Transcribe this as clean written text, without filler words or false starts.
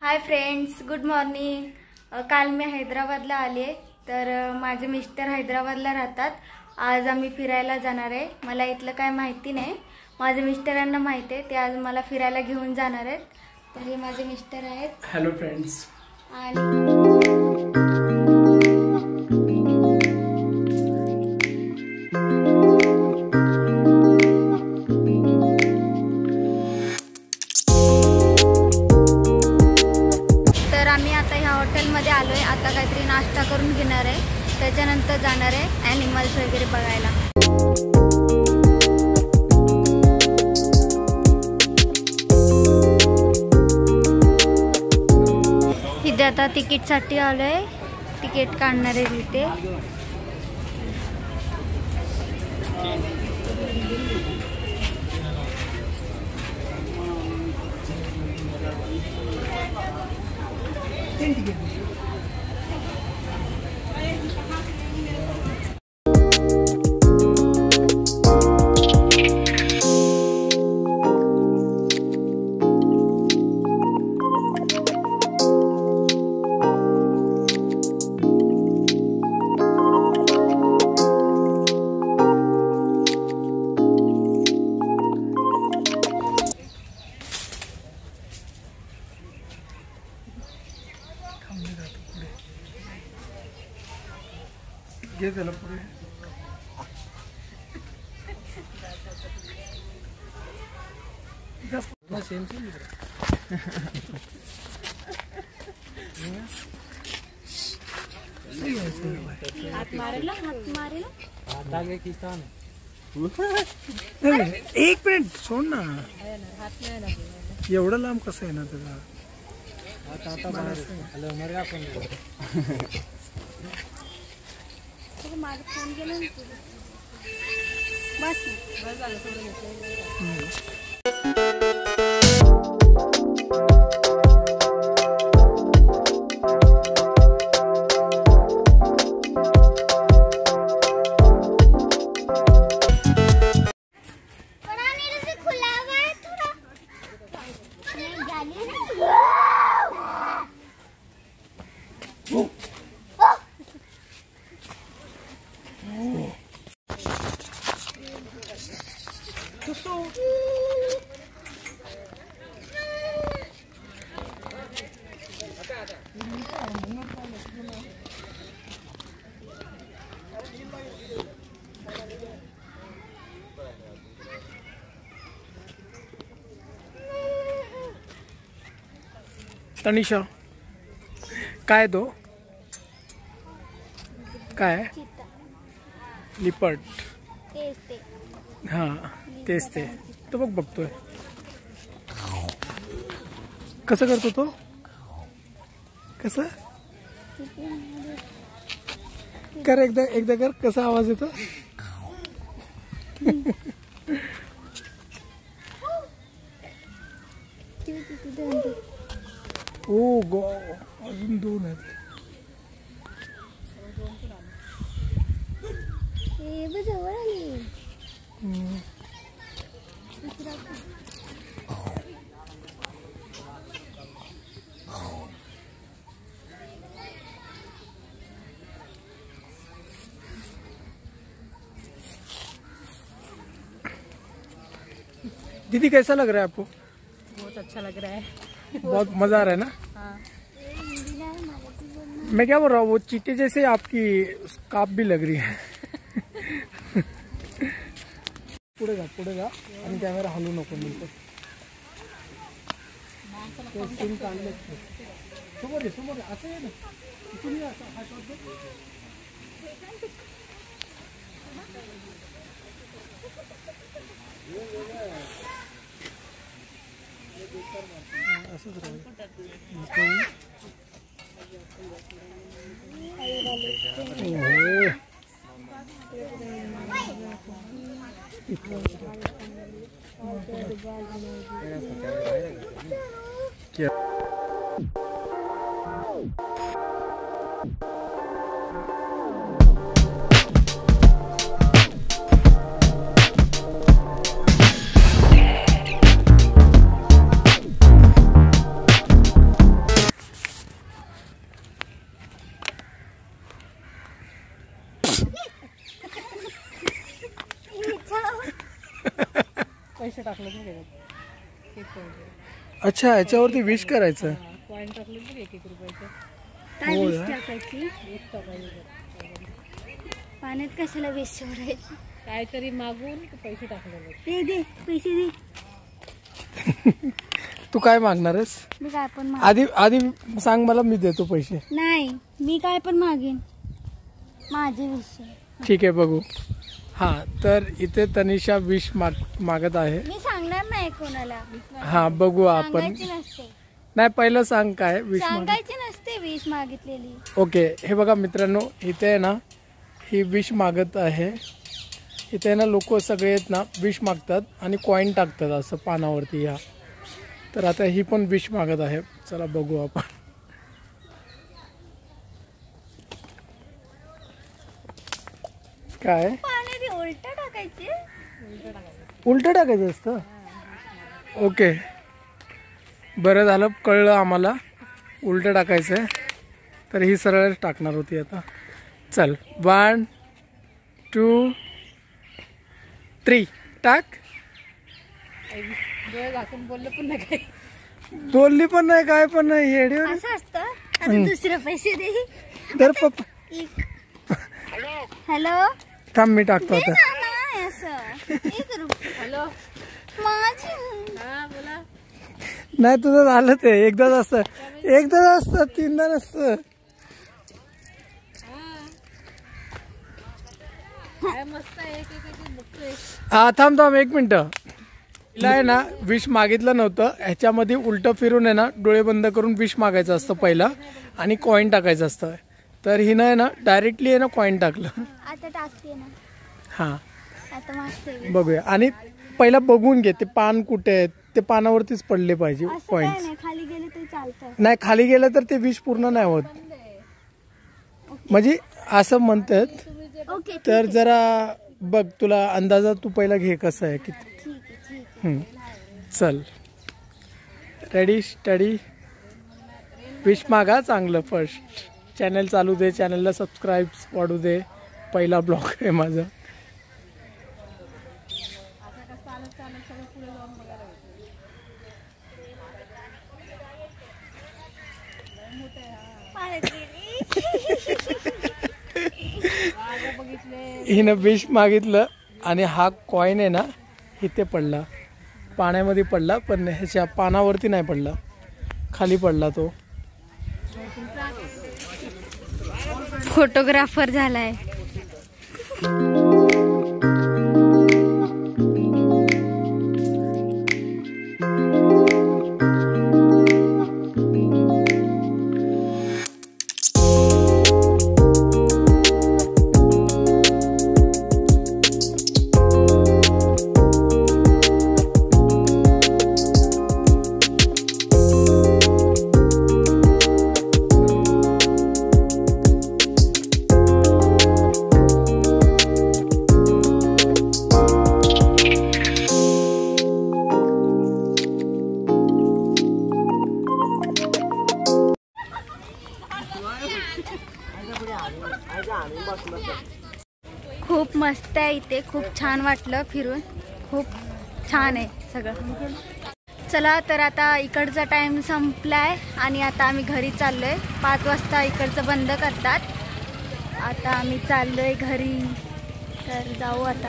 Hi friends, good morning. काल मी हैदराबादला आले, तर माझे मिस्टर हैदराबादला राहतात। आज आम्ही फिरायला जाणार आहे। मला इथलं काय माहिती नाही, माझे मिस्टरांना माहिती आहे, ते आज मला फिरायला घेऊन जाणार आहेत। तर हे माझे मिस्टर आहेत। Hello friends. हॉटेलमध्ये आलोय, आता काहीतरी नाश्ता करून घेणार आहे, त्याच्यानंतर जाणार आहे ॲनिमल्स वगैरे बघायला। इथे आता तिकीटसाठी आलोय, तिकीट काढणार आहे तिथे। घे त्याला पुढे। हात मारेला, हात मारेला, हात आगे खींचता ना। एक मिनिट सोड ना, एवढं लांब कसं आहे ना त्याचा। आता हॅलो मरे आपण माझा फोन गेला ना, बस झालं थोडं। तनिषा काय तो काय लिपट? हां तेच ते, तो बघ बघतोय कसं करतो तो, कसं कर, एकदा कर, कसा आवाज येतो। ओ गो, अजून दोन आहेत। जवळ आली। दीदी कैसा लग रहा है आपको? बहुत अच्छा लग रहा है, बहुत मजा आ रहा है ना। हाँ। मैं क्या बोल रहा हूँ, वो चीते जैसे आपकी काप भी लग रही है। पुढे जा आणि कॅमेरा हलू नको नंतर। सीन काढले समोर असं आहे ना, इथून हा शॉट दे। असंच राहील। क्या पैसे टाकले ना त्याच्यात. 1 पॉईंट. अच्छा, याच्यावरती विश करायचं. कॉईन टाकले ना 1-1 रुपयाचे. काय हो विष यार. टाकायची? एक टाकायचे. पाण्यात कशाला विष सोडायची? काहीतरी मागून ते पैसे टाकलेले. दे दे पैसे दे. तू काय मागणार आहेस? मी काय पण आधी आधी सांग मला, मी देतो पैसे. नाही, मी काय पण मागेन. माझे विष आहे. ठीक आहे, बघू. हा, तर इथे तनिषा विश मागत आहे. मी सांगणार नाही कोणाला. हा, बघू आपण. सांगायची नसते. नाही, पहिलं सांग काय विश माग. सांगायची नसते विष मागितलेली. ओके, हे बघा मित्रांनो, इथे आहे ना ही विश मागत आहे. इथे ना लोक सगळे आहेत ना विश मागतात आणि कॉईन टाकतात असं पानावरती. या तर आता ही पण विश मागत आहे. चला बघू आपण. काय पाण्यात उलट टाकायचे. उलट टाकायचं असतं? ओके, बरं झालं, कळलं आम्हाला उलट टाकायचं आहे. तर ही सरळच टाकणार होती आता. चल, 1 2 3 टाक. डोळे झाकून बोललं पण नाही काही. बोलली पण नाही, काय पण नाही. येडे असं असतं. आता दुसरे पैसे दे. तर पप्पा. हॅलो, थांब, मी टाकतो दे आता. ना, नाही असं. 1 रुपये. हॅलो. माझी. हा बोला. नाही, तुझं झालं ते. एकदाच असतं, एकदाच असतं, 3दा नसतं. काय मस्त आहे. एक बघतोय. हा, थांब 1 मिनिट. तिला आहे ना विश मागितलं नव्हतं. ह्याच्यामध्ये उलट फिरून आहे ना डोळे बंद करून विश मागायचं असतं पहिला आणि कॉईन टाकायचं असतं. तर हिनं आहे ना डायरेक्टली आहे ना कॉईन टाकलं. आता टाकते ना. हा, आता मागते. बघूया. आणि पहिला बघून घे ते पान कुठे आहेत. ते पानावरतीच पडले पाहिजे असं काय कॉईन्स. नाही, खाली गेले तरी चालतं. नाही, खाली गेलं तर ते विश पूर्ण नाही होत. म्हणजे असं म्हणतात. ओके, तर जरा बघ, तुला अंदाजा तू पहिला घे कसं आहे किती. ठीक आहे, ठीक आहे. चल, रेडी स्टडी. विश मागा चांगलं. फर्स्ट चॅनल चालू दे, चॅनलला सबस्क्राईब वाढू दे. पहिला ब्लॉग आहे माझा. हिनं विश मागितलं आणि हा कॉईन आहे ना इथे पडला, पाण्यामध्ये पडला, पण ह्याच्या पानावरती नाही पडला, खाली पडला तो. फोटोग्राफर झालाय. खूप मस्त आहे इथे. खूप छान वाटलं फिरून. खूप छान आहे सगळं. चला, तर आता इकडचा टाइम संपलाय आणि आता आम्ही घरी चाललोय. 5 वाजता इकडचं बंद करतात. आता आम्ही चाललोय घरी. तर जाऊ आता.